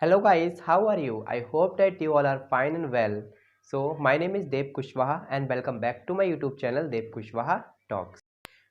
Hello guys, how are you? I hope that you all are fine and well. So my name is Dev Kushwaha and welcome back to my YouTube channel Dev Kushwaha Talks.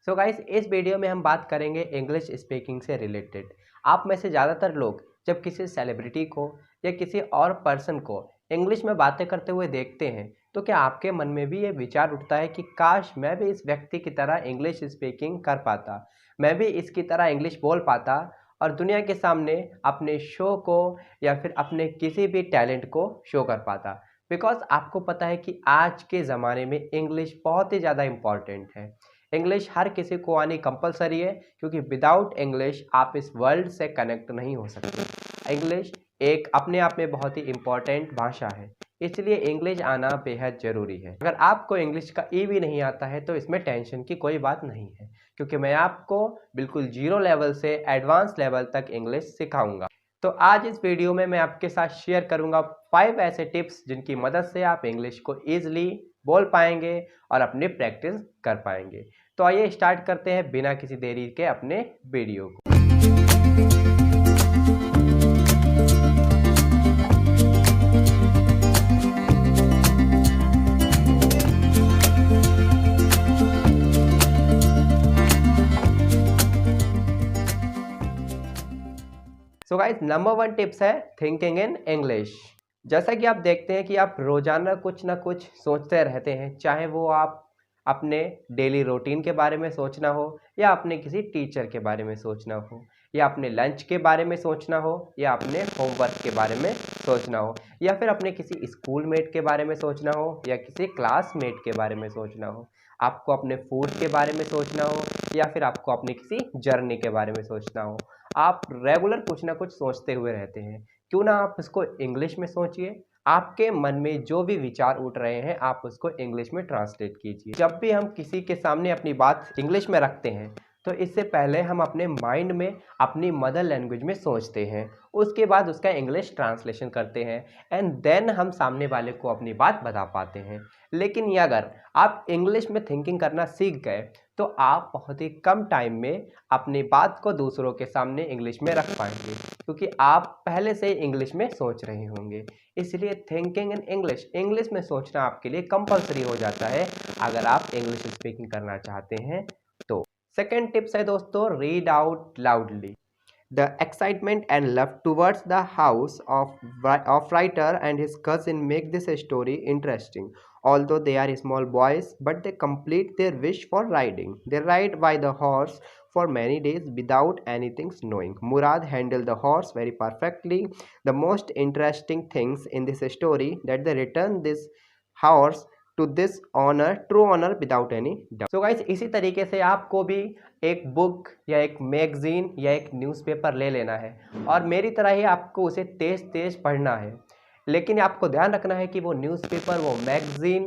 So guys इस video में हम बात करेंगे English speaking से related. आप में से ज़्यादातर लोग जब किसी सेलिब्रिटी को या किसी और पर्सन को इंग्लिश में बातें करते हुए देखते हैं तो क्या आपके मन में भी ये विचार उठता है कि काश मैं भी इस व्यक्ति की तरह इंग्लिश स्पीकिंग कर पाता, मैं भी इसकी तरह इंग्लिश बोल पाता और दुनिया के सामने अपने शो को या फिर अपने किसी भी टैलेंट को शो कर पाता। बिकॉज आपको पता है कि आज के ज़माने में इंग्लिश बहुत ही ज़्यादा इम्पॉर्टेंट है। इंग्लिश हर किसी को आनी कंपलसरी है क्योंकि विदाउट इंग्लिश आप इस वर्ल्ड से कनेक्ट नहीं हो सकते। इंग्लिश एक अपने आप में बहुत ही इम्पॉर्टेंट भाषा है, इसलिए इंग्लिश आना बेहद ज़रूरी है। अगर आपको इंग्लिश का ई भी नहीं आता है तो इसमें टेंशन की कोई बात नहीं है, क्योंकि मैं आपको बिल्कुल जीरो लेवल से एडवांस लेवल तक इंग्लिश सिखाऊंगा। तो आज इस वीडियो में मैं आपके साथ शेयर करूंगा 5 ऐसे टिप्स जिनकी मदद से आप इंग्लिश को ईजिली बोल पाएंगे और अपनी प्रैक्टिस कर पाएंगे। तो आइए स्टार्ट करते हैं बिना किसी देरी के अपने वीडियो को। सो गाइस नंबर 1 टिप्स है थिंकिंग इन इंग्लिश। जैसा कि आप देखते हैं कि आप रोजाना कुछ ना कुछ सोचते रहते हैं, चाहे वो आप अपने डेली रूटीन के बारे में सोचना हो या अपने किसी टीचर के बारे में सोचना हो या अपने लंच के बारे में सोचना हो या अपने होमवर्क के बारे में सोचना हो या फिर अपने किसी स्कूल मेट के बारे में सोचना हो या किसी क्लासमेट के बारे में सोचना हो, आपको अपने फूड के बारे में सोचना हो या फिर आपको अपनी किसी जर्नी के बारे में सोचना हो। आप रेगुलर कुछ ना कुछ सोचते हुए रहते हैं, क्यों ना आप इसको इंग्लिश में सोचिए। आपके मन में जो भी विचार उठ रहे हैं आप उसको इंग्लिश में ट्रांसलेट कीजिए। जब भी हम किसी के सामने अपनी बात इंग्लिश में रखते हैं तो इससे पहले हम अपने माइंड में अपनी मदर लैंग्वेज में सोचते हैं, उसके बाद उसका इंग्लिश ट्रांसलेशन करते हैं एंड देन हम सामने वाले को अपनी बात बता पाते हैं। लेकिन ये अगर आप इंग्लिश में थिंकिंग करना सीख गए तो आप बहुत ही कम टाइम में अपनी बात को दूसरों के सामने इंग्लिश में रख पाएंगे, क्योंकि आप पहले से इंग्लिश में सोच रहे होंगे। इसलिए थिंकिंग इन इंग्लिश, इंग्लिश में सोचना आपके लिए कंपलसरी हो जाता है अगर आप इंग्लिश स्पीकिंग करना चाहते हैं तो। सेकेंड टिप्स है दोस्तों, read out loudly. The excitement and love towards the house of writer and his cousin make this story interesting. Although they are small boys, but they complete their wish for riding. They ride by the horse for many days without anything knowing. Murad handled the horse very perfectly. The most interesting things in this story that they return this horse to this owner, true owner without any doubt. So guys इसी तरीके से आपको भी एक book या एक magazine या एक न्यूज़पेपर ले लेना है और मेरी तरह ही आपको उसे तेज तेज पढ़ना है। लेकिन आपको ध्यान रखना है कि वो न्यूज़पेपर, वो मैगजीन,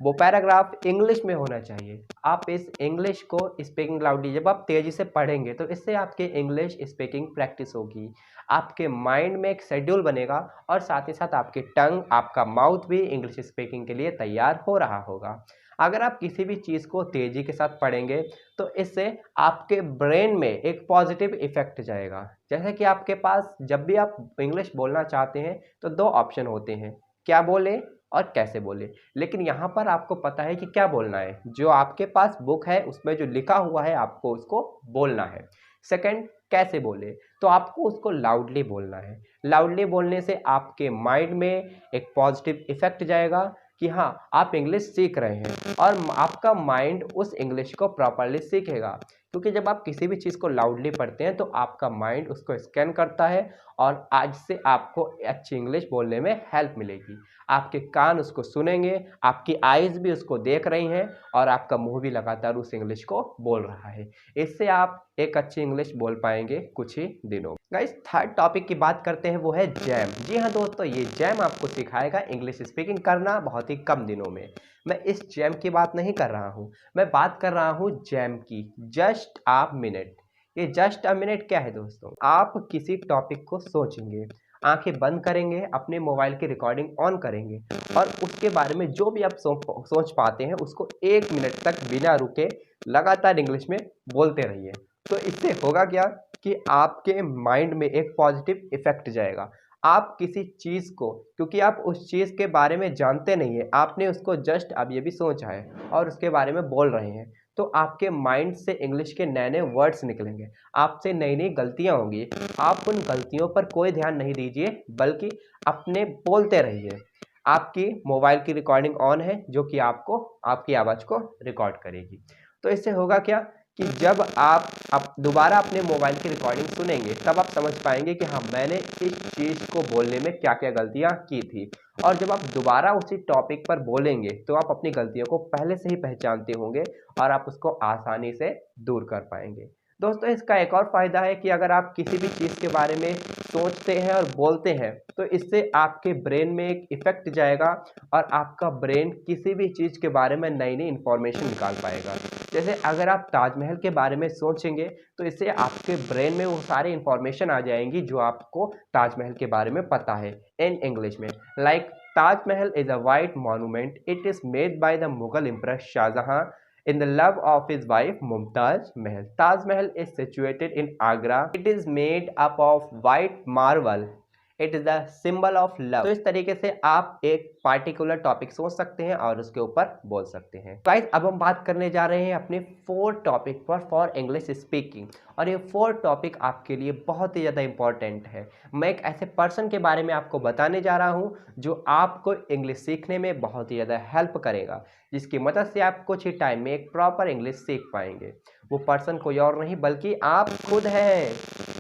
वो पैराग्राफ इंग्लिश में होना चाहिए। आप इस इंग्लिश को स्पीकिंग लाउडली जब आप तेज़ी से पढ़ेंगे तो इससे आपकी इंग्लिश स्पीकिंग प्रैक्टिस होगी, आपके माइंड में एक शेड्यूल बनेगा और साथ ही साथ आपकी टंग, आपका माउथ भी इंग्लिश स्पीकिंग के लिए तैयार हो रहा होगा। अगर आप किसी भी चीज़ को तेज़ी के साथ पढ़ेंगे तो इससे आपके ब्रेन में एक पॉजिटिव इफेक्ट जाएगा। जैसे कि आपके पास जब भी आप इंग्लिश बोलना चाहते हैं तो 2 ऑप्शन होते हैं, क्या बोले और कैसे बोले। लेकिन यहाँ पर आपको पता है कि क्या बोलना है, जो आपके पास बुक है उसमें जो लिखा हुआ है आपको उसको बोलना है। सेकंड, कैसे बोले, तो आपको उसको लाउडली बोलना है। लाउडली बोलने से आपके माइंड में एक पॉजिटिव इफेक्ट जाएगा कि हाँ आप इंग्लिश सीख रहे हैं और आपका माइंड उस इंग्लिश को प्रॉपरली सीखेगा। क्योंकि जब आप किसी भी चीज़ को लाउडली पढ़ते हैं तो आपका माइंड उसको स्कैन करता है और आज से आपको अच्छी इंग्लिश बोलने में हेल्प मिलेगी। आपके कान उसको सुनेंगे, आपकी आइज़ भी उसको देख रही हैं और आपका मुंह भी लगातार उस इंग्लिश को बोल रहा है। इससे आप एक अच्छी इंग्लिश बोल पाएंगे कुछ ही दिनों। गाइस थर्ड टॉपिक की बात करते हैं, वो है जैम। जी हाँ दोस्तों, ये जैम आपको सिखाएगा इंग्लिश स्पीकिंग करना बहुत ही कम दिनों में। मैं इस जैम की बात नहीं कर रहा हूँ, मैं बात कर रहा हूँ जैम की, जस्ट अ मिनट। ये जस्ट अ मिनट क्या है दोस्तों, आप किसी टॉपिक को सोचेंगे, आंखें बंद करेंगे, अपने मोबाइल की रिकॉर्डिंग ऑन करेंगे और उसके बारे में जो भी आप सोच पाते हैं उसको 1 मिनट तक बिना रुके लगातार इंग्लिश में बोलते रहिए। तो इससे होगा क्या कि आपके माइंड में एक पॉजिटिव इफेक्ट जाएगा, आप किसी चीज़ को, क्योंकि आप उस चीज़ के बारे में जानते नहीं हैं, आपने उसको जस्ट अब ये भी सोचा है और उसके बारे में बोल रहे हैं, तो आपके माइंड से इंग्लिश के नए-नए वर्ड्स निकलेंगे, आपसे नई-नई गलतियाँ होंगी। आप उन गलतियों पर कोई ध्यान नहीं दीजिए, बल्कि अपने बोलते रहिए। आपकी मोबाइल की रिकॉर्डिंग ऑन है, जो कि आपको आपकी आवाज़ को रिकॉर्ड करेगी। तो इससे होगा क्या कि जब आप दोबारा अपने मोबाइल की रिकॉर्डिंग सुनेंगे, तब आप समझ पाएँगे कि हाँ, मैंने इस चीज़ को बोलने में क्या-क्या गलतियाँ की थी। और जब आप दोबारा उसी टॉपिक पर बोलेंगे, तो आप अपनी गलतियों को पहले से ही पहचानते होंगे और आप उसको आसानी से दूर कर पाएँगे। दोस्तों, इसका एक और फ़ायदा है कि अगर आप किसी भी चीज़ के बारे में सोचते हैं और बोलते हैं, तो इससे आपके ब्रेन में एक इफ़ेक्ट जाएगा और आपका ब्रेन किसी भी चीज़ के बारे में नई-नई इन्फॉर्मेशन निकाल पाएगा। जैसे अगर आप ताजमहल के बारे में सोचेंगे, तो इससे आपके ब्रेन में वो सारी इन्फॉर्मेशन आ जाएँगी जो आपको ताजमहल के बारे में पता है इन इंग्लिश में। Like Taj Mahal is a white monument, it is made by the Mughal emperor Shah Jahan in the love of his wife Mumtaz Mahal. Taj Mahal is situated in Agra. It is made up of white marble. It is the symbol of love. तो इस तरीके से आप एक particular topic सोच सकते हैं और उसके ऊपर बोल सकते हैं। गाइस, अब हम बात करने जा रहे हैं अपने 4 टॉपिक पर फॉर इंग्लिश स्पीकिंग, और ये 4 टॉपिक आपके लिए बहुत ही ज़्यादा इंपॉर्टेंट है। मैं एक ऐसे पर्सन के बारे में आपको बताने जा रहा हूँ जो आपको इंग्लिश सीखने में बहुत ही ज़्यादा हेल्प करेगा, जिसकी मदद से आप कुछ ही टाइम में एक प्रॉपर इंग्लिश सीख पाएंगे। वो पर्सन कोई और नहीं बल्कि आप खुद हैं।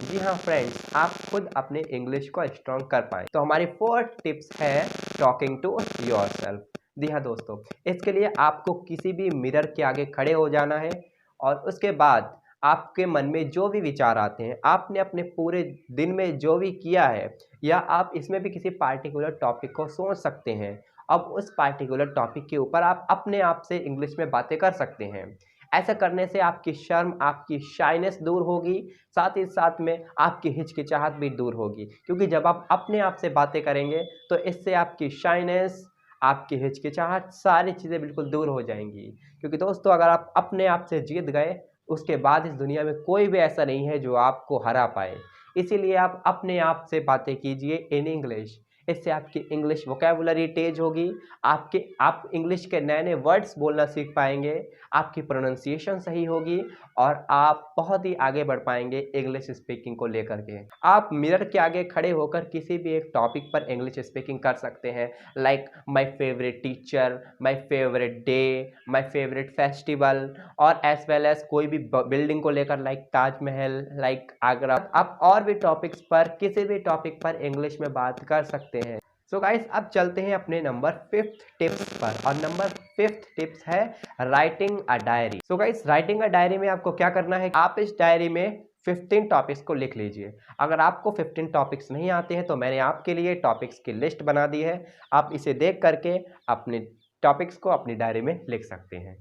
जी हाँ फ्रेंड्स, आप खुद अपने इंग्लिश को स्ट्रॉन्ग कर पाएँ। तो हमारी 4 टिप्स है टॉकिंग टू योरसेल्फ। जी हाँ दोस्तों, इसके लिए आपको किसी भी मिरर के आगे खड़े हो जाना है और उसके बाद आपके मन में जो भी विचार आते हैं, आपने अपने पूरे दिन में जो भी किया है, या आप इसमें भी किसी पार्टिकुलर टॉपिक को सोच सकते हैं। अब उस पार्टिकुलर टॉपिक के ऊपर आप अपने आप से इंग्लिश में बातें कर सकते हैं। ऐसा करने से आपकी शर्म, आपकी शाइनेस दूर होगी, साथ ही साथ में आपकी हिचकिचाहट भी दूर होगी, क्योंकि जब आप अपने आप से बातें करेंगे, तो इससे आपकी शाइनेस, आपकी हिचकिचाहट, सारी चीज़ें बिल्कुल दूर हो जाएँगी। क्योंकि दोस्तों, अगर आप अपने आप से जीत गए, उसके बाद इस दुनिया में कोई भी ऐसा नहीं है जो आपको हरा पाए। इसीलिए आप अपने आप से बातें कीजिए इन इंग्लिश। इससे आपकी इंग्लिश वोकैबुलरी तेज होगी, आप इंग्लिश के नए-नए वर्ड्स बोलना सीख पाएँगे, आपकी प्रोनंसिएशन सही होगी और आप बहुत ही आगे बढ़ पाएँगे इंग्लिश स्पीकिंग को लेकर के। आप मिरर के आगे खड़े होकर किसी भी एक टॉपिक पर इंग्लिश स्पीकिंग कर सकते हैं, like my favourite teacher, my favourite day, my favourite festival, और एज़ वेल एज़ कोई भी ब बिल्डिंग को लेकर, लाइक ताजमहल, लाइक आगरा। आप और भी टॉपिक्स पर, किसी भी टॉपिक पर इंग्लिश में बात कर सकते हैं। सो गाइस, अब चलते हैं अपने नंबर 5th टिप्स पर, और नंबर 5th टिप्स है writing a diary. So guys, writing a diary में आपको क्या करना है, आप इस डायरी में 15 टॉपिक्स को लिख लीजिए। अगर आपको 15 टॉपिक्स नहीं आते हैं, तो मैंने आपके लिए टॉपिक्स की लिस्ट बना दी है। आप इसे देख करके अपने टॉपिक्स को अपनी डायरी में लिख सकते हैं।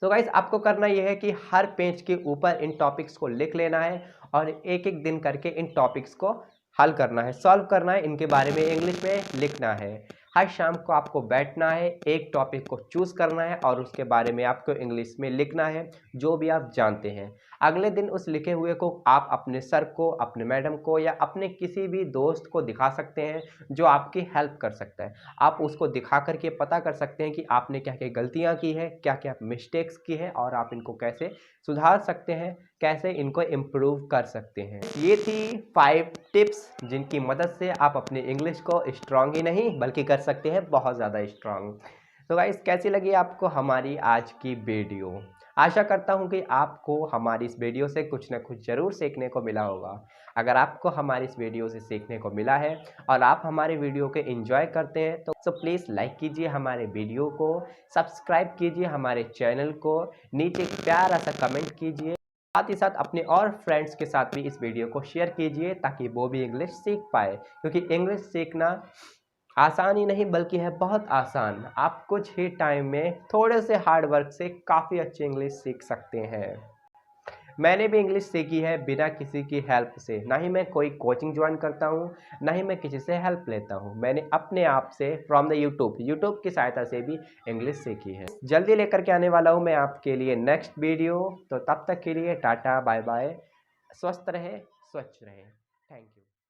तो गाइस, आपको करना यह है कि हर पेज के ऊपर इन टॉपिक्स को लिख लेना है और एक-एक दिन करके इन टॉपिक्स को हल करना है, सॉल्व करना है, इनके बारे में इंग्लिश में लिखना है। हर शाम को आपको बैठना है, एक टॉपिक को चूज़ करना है और उसके बारे में आपको इंग्लिश में लिखना है, जो भी आप जानते हैं। अगले दिन उस लिखे हुए को आप अपने सर को, अपने मैडम को, या अपने किसी भी दोस्त को दिखा सकते हैं जो आपकी हेल्प कर सकता है। आप उसको दिखा कर के पता कर सकते हैं कि आपने क्या-क्या गलतियाँ की है, क्या-क्या मिस्टेक्स की है और आप इनको कैसे सुधार सकते हैं, कैसे इनको इम्प्रूव कर सकते हैं। ये थी 5 टिप्स जिनकी मदद से आप अपनी इंग्लिश को स्ट्रॉन्ग ही नहीं बल्कि कर सकते हैं बहुत ज़्यादा स्ट्रॉन्ग। तो गाइस, कैसी लगी आपको हमारी आज की वीडियो? आशा करता हूँ कि आपको हमारी इस वीडियो से कुछ न कुछ ज़रूर सीखने को मिला होगा। अगर आपको हमारी इस वीडियो से सीखने को मिला है और आप हमारे वीडियो को एंजॉय करते हैं, तो प्लीज़ लाइक कीजिए हमारे वीडियो को, सब्सक्राइब कीजिए हमारे चैनल को, नीचे एक प्यारा सा कमेंट कीजिए। साथ ही साथ अपने और फ्रेंड्स के साथ भी इस वीडियो को शेयर कीजिए ताकि वो भी इंग्लिश सीख पाए, क्योंकि इंग्लिश सीखना आसान ही नहीं बल्कि है बहुत आसान। आप कुछ ही टाइम में थोड़े से हार्ड वर्क से काफ़ी अच्छी इंग्लिश सीख सकते हैं। मैंने भी इंग्लिश सीखी है बिना किसी की हेल्प से, ना ही मैं कोई कोचिंग ज्वाइन करता हूँ, ना ही मैं किसी से हेल्प लेता हूँ। मैंने अपने आप से फ्रॉम द यूट्यूब की सहायता से भी इंग्लिश सीखी है। जल्दी लेकर के आने वाला हूँ मैं आपके लिए नेक्स्ट वीडियो। तो तब तक के लिए टाटा बाय बाय, स्वस्थ रहें, स्वच्छ रहें। Thank you.